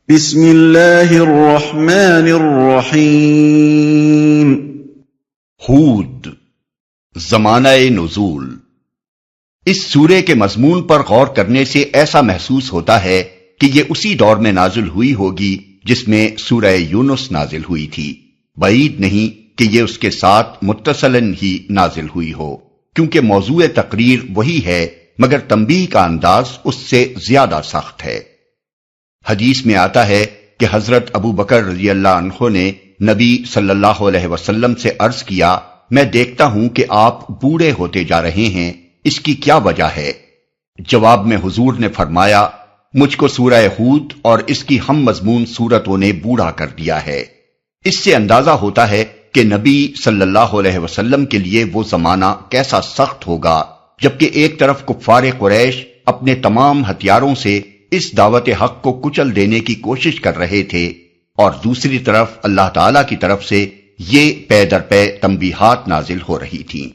بسم اللہ الرحمن الرحیم۔ ہود، زمانہ نزول۔ اس سورے کے مضمون پر غور کرنے سے ایسا محسوس ہوتا ہے کہ یہ اسی دور میں نازل ہوئی ہوگی جس میں سورہ یونس نازل ہوئی تھی۔ بعید نہیں کہ یہ اس کے ساتھ متصلاً ہی نازل ہوئی ہو، کیونکہ موضوع تقریر وہی ہے مگر تنبیہ کا انداز اس سے زیادہ سخت ہے۔ حدیث میں آتا ہے کہ حضرت ابو بکر رضی اللہ عنہ نے نبی صلی اللہ علیہ وسلم سے عرض کیا، میں دیکھتا ہوں کہ آپ بوڑھے ہوتے جا رہے ہیں، اس کی کیا وجہ ہے؟ جواب میں حضور نے فرمایا، مجھ کو سورہ ہود اور اس کی ہم مضمون سورتوں نے بوڑھا کر دیا ہے۔ اس سے اندازہ ہوتا ہے کہ نبی صلی اللہ علیہ وسلم کے لیے وہ زمانہ کیسا سخت ہوگا، جبکہ ایک طرف کفار قریش اپنے تمام ہتھیاروں سے اس دعوت حق کو کچل دینے کی کوشش کر رہے تھے، اور دوسری طرف اللہ تعالی کی طرف سے یہ پے در پے تنبیہات نازل ہو رہی تھیں۔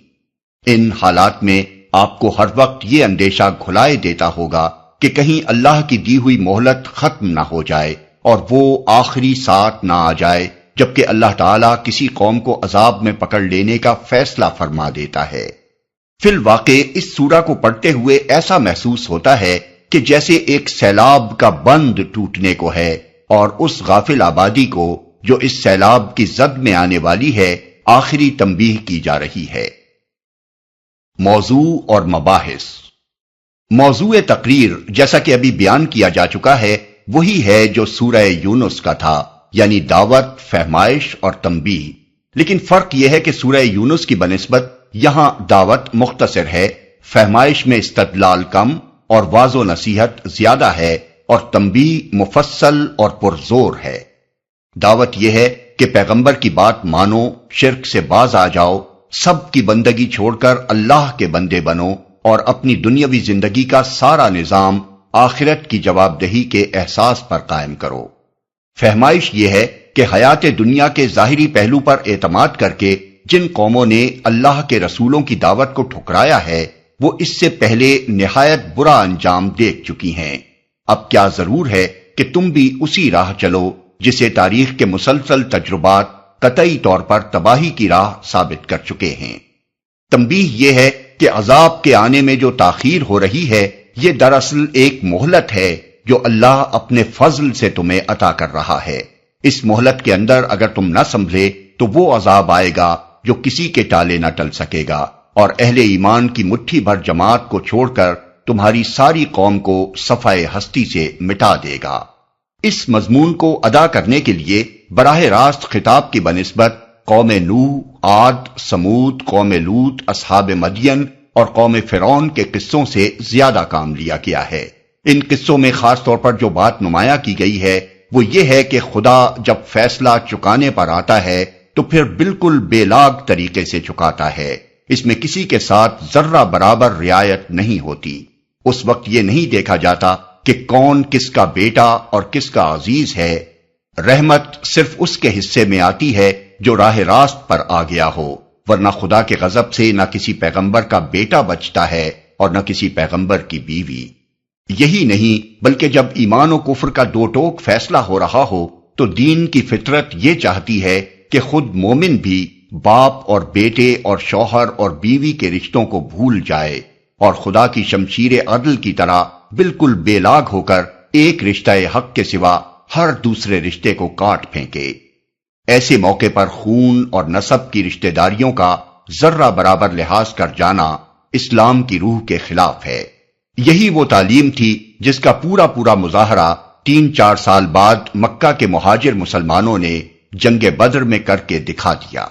ان حالات میں آپ کو ہر وقت یہ اندیشہ گھلائے دیتا ہوگا کہ کہیں اللہ کی دی ہوئی مہلت ختم نہ ہو جائے اور وہ آخری ساتھ نہ آ جائے جبکہ اللہ تعالیٰ کسی قوم کو عذاب میں پکڑ لینے کا فیصلہ فرما دیتا ہے۔ فی الواقع اس سورہ کو پڑھتے ہوئے ایسا محسوس ہوتا ہے کہ جیسے ایک سیلاب کا بند ٹوٹنے کو ہے اور اس غافل آبادی کو جو اس سیلاب کی زد میں آنے والی ہے آخری تنبیہ کی جا رہی ہے۔ موضوع اور مباحث۔ موضوع تقریر جیسا کہ ابھی بیان کیا جا چکا ہے وہی ہے جو سورہ یونس کا تھا، یعنی دعوت، فہمائش اور تنبیہ، لیکن فرق یہ ہے کہ سورہ یونس کی بنسبت یہاں دعوت مختصر ہے، فہمائش میں استدلال کم اور واضح و نصیحت زیادہ ہے، اور تنبیہ مفصل اور پرزور ہے۔ دعوت یہ ہے کہ پیغمبر کی بات مانو، شرک سے باز آ جاؤ، سب کی بندگی چھوڑ کر اللہ کے بندے بنو اور اپنی دنیاوی زندگی کا سارا نظام آخرت کی جواب دہی کے احساس پر قائم کرو۔ فہمائش یہ ہے کہ حیات دنیا کے ظاہری پہلو پر اعتماد کر کے جن قوموں نے اللہ کے رسولوں کی دعوت کو ٹھکرایا ہے وہ اس سے پہلے نہایت برا انجام دیکھ چکی ہیں۔ اب کیا ضرور ہے کہ تم بھی اسی راہ چلو جسے تاریخ کے مسلسل تجربات قطعی طور پر تباہی کی راہ ثابت کر چکے ہیں۔ تنبیہ یہ ہے کہ عذاب کے آنے میں جو تاخیر ہو رہی ہے یہ دراصل ایک مہلت ہے جو اللہ اپنے فضل سے تمہیں عطا کر رہا ہے۔ اس مہلت کے اندر اگر تم نہ سنبھلے تو وہ عذاب آئے گا جو کسی کے ٹالے نہ ٹل سکے گا، اور اہل ایمان کی مٹھی بھر جماعت کو چھوڑ کر تمہاری ساری قوم کو صفحہ ہستی سے مٹا دے گا۔ اس مضمون کو ادا کرنے کے لیے براہ راست خطاب کی بنسبت قوم نوح، عاد، سمود، قوم لوط، اصحاب مدین اور قوم فرعون کے قصوں سے زیادہ کام لیا گیا ہے۔ ان قصوں میں خاص طور پر جو بات نمایاں کی گئی ہے وہ یہ ہے کہ خدا جب فیصلہ چکانے پر آتا ہے تو پھر بالکل بے لاگ طریقے سے چکاتا ہے، اس میں کسی کے ساتھ ذرہ برابر رعایت نہیں ہوتی۔ اس وقت یہ نہیں دیکھا جاتا کہ کون کس کا بیٹا اور کس کا عزیز ہے۔ رحمت صرف اس کے حصے میں آتی ہے جو راہ راست پر آ گیا ہو، ورنہ خدا کے غضب سے نہ کسی پیغمبر کا بیٹا بچتا ہے اور نہ کسی پیغمبر کی بیوی۔ یہی نہیں بلکہ جب ایمان و کفر کا دو ٹوک فیصلہ ہو رہا ہو تو دین کی فطرت یہ چاہتی ہے کہ خود مومن بھی باپ اور بیٹے اور شوہر اور بیوی کے رشتوں کو بھول جائے اور خدا کی شمشیر عدل کی طرح بالکل بے لاگ ہو کر ایک رشتہ حق کے سوا ہر دوسرے رشتے کو کاٹ پھینکے۔ ایسے موقع پر خون اور نسب کی رشتہ داریوں کا ذرہ برابر لحاظ کر جانا اسلام کی روح کے خلاف ہے۔ یہی وہ تعلیم تھی جس کا پورا مظاہرہ 3-4 سال بعد مکہ کے مہاجر مسلمانوں نے جنگ بدر میں کر کے دکھا دیا۔